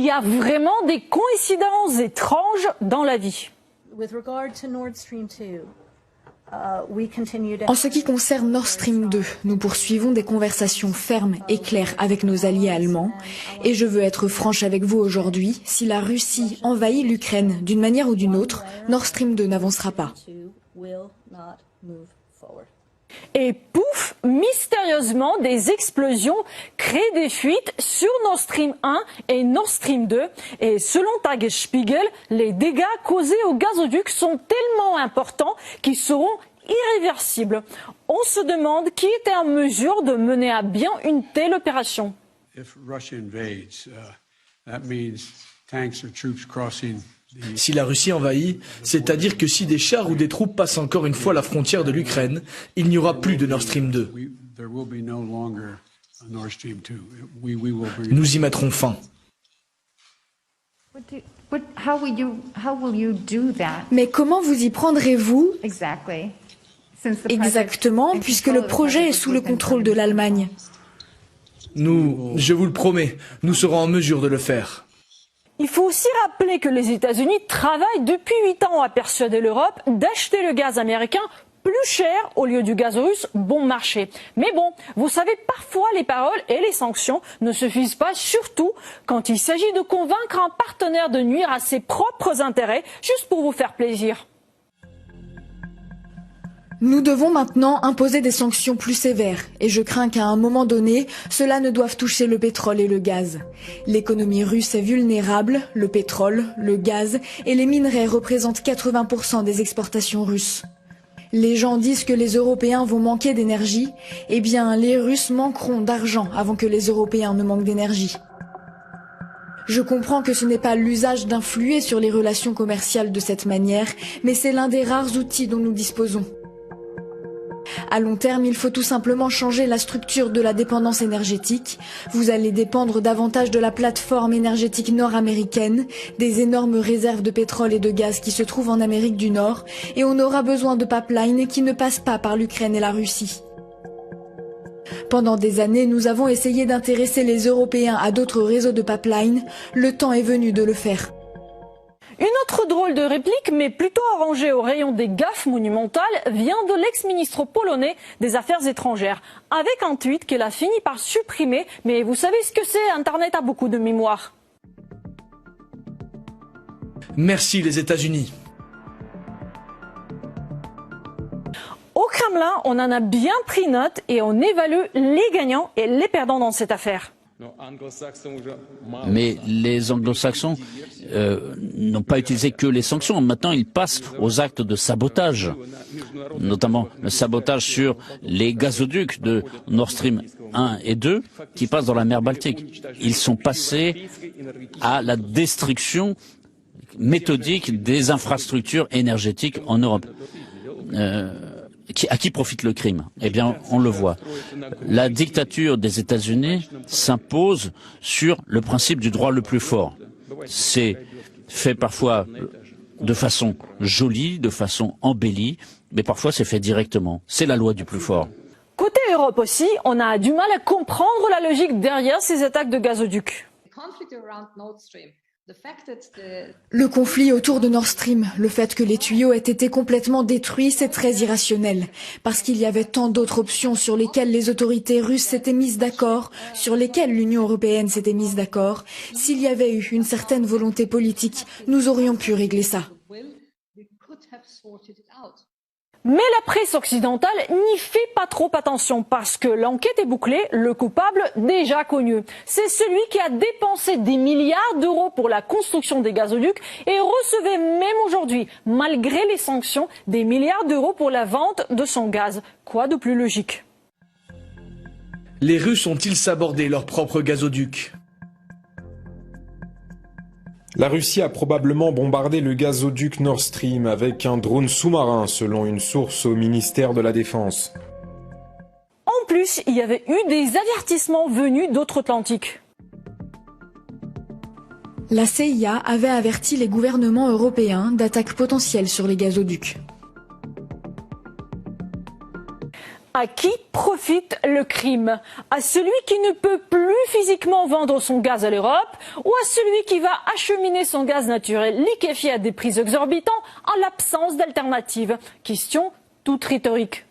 y a vraiment des coïncidences étranges dans la vie. En ce qui concerne Nord Stream 2, nous poursuivons des conversations fermes et claires avec nos alliés allemands. Et je veux être franche avec vous aujourd'hui, si la Russie envahit l'Ukraine d'une manière ou d'une autre, Nord Stream 2 n'avancera pas. Et pouf, mystérieusement, des explosions créent des fuites sur Nord Stream 1 et Nord Stream 2. Et selon Tagesspiegel, les dégâts causés au gazoduc sont tellement importants qu'ils seront irréversibles. On se demande qui était en mesure de mener à bien une telle opération. Si la Russie envahit, c'est-à-dire que si des chars ou des troupes passent encore une fois la frontière de l'Ukraine, il n'y aura plus de Nord Stream 2. Nous y mettrons fin. Mais comment vous y prendrez-vous exactement, puisque le projet est sous le contrôle de l'Allemagne? Je vous le promets, nous serons en mesure de le faire. Il faut aussi rappeler que les États-Unis travaillent depuis 8 ans à persuader l'Europe d'acheter le gaz américain plus cher au lieu du gaz russe bon marché. Mais bon, vous savez, parfois les paroles et les sanctions ne suffisent pas, surtout quand il s'agit de convaincre un partenaire de nuire à ses propres intérêts juste pour vous faire plaisir. Nous devons maintenant imposer des sanctions plus sévères et je crains qu'à un moment donné, cela ne doive toucher le pétrole et le gaz. L'économie russe est vulnérable, le pétrole, le gaz et les minerais représentent 80% des exportations russes. Les gens disent que les Européens vont manquer d'énergie, eh bien les Russes manqueront d'argent avant que les Européens ne manquent d'énergie. Je comprends que ce n'est pas l'usage d'influer sur les relations commerciales de cette manière, mais c'est l'un des rares outils dont nous disposons. À long terme, il faut tout simplement changer la structure de la dépendance énergétique. Vous allez dépendre davantage de la plateforme énergétique nord-américaine, des énormes réserves de pétrole et de gaz qui se trouvent en Amérique du Nord, et on aura besoin de pipelines qui ne passent pas par l'Ukraine et la Russie. Pendant des années, nous avons essayé d'intéresser les Européens à d'autres réseaux de pipelines. Le temps est venu de le faire. Une autre drôle de réplique, mais plutôt arrangée au rayon des gaffes monumentales, vient de l'ex-ministre polonais des Affaires étrangères, avec un tweet qu'elle a fini par supprimer, mais vous savez ce que c'est, Internet a beaucoup de mémoire. Merci les États-Unis. Au Kremlin, on en a bien pris note et on évalue les gagnants et les perdants dans cette affaire. Mais les anglo-saxons n'ont pas utilisé que les sanctions. Maintenant, ils passent aux actes de sabotage, notamment le sabotage sur les gazoducs de Nord Stream 1 et 2 qui passent dans la mer Baltique. Ils sont passés à la destruction méthodique des infrastructures énergétiques en Europe. À qui profite le crime? Eh bien, on le voit. La dictature des États-Unis s'impose sur le principe du droit le plus fort. C'est fait parfois de façon jolie, de façon embellie, mais parfois c'est fait directement. C'est la loi du plus fort. Côté Europe aussi, on a du mal à comprendre la logique derrière ces attaques de gazoducs. Le conflit autour de Nord Stream, le fait que les tuyaux aient été complètement détruits, c'est très irrationnel. Parce qu'il y avait tant d'autres options sur lesquelles les autorités russes s'étaient mises d'accord, sur lesquelles l'Union européenne s'était mise d'accord. S'il y avait eu une certaine volonté politique, nous aurions pu régler ça. Mais la presse occidentale n'y fait pas trop attention parce que l'enquête est bouclée, le coupable déjà connu. C'est celui qui a dépensé des milliards d'euros pour la construction des gazoducs et recevait même aujourd'hui, malgré les sanctions, des milliards d'euros pour la vente de son gaz. Quoi de plus logique? Les Russes ont-ils sabordé leur propre gazoduc? La Russie a probablement bombardé le gazoduc Nord Stream avec un drone sous-marin, selon une source au ministère de la Défense. En plus, il y avait eu des avertissements venus d'outre-Atlantique. La CIA avait averti les gouvernements européens d'attaques potentielles sur les gazoducs. À qui profite le crime? À celui qui ne peut plus physiquement vendre son gaz à l'Europe ou à celui qui va acheminer son gaz naturel liquéfié à des prix exorbitants en l'absence d'alternative? Question toute rhétorique.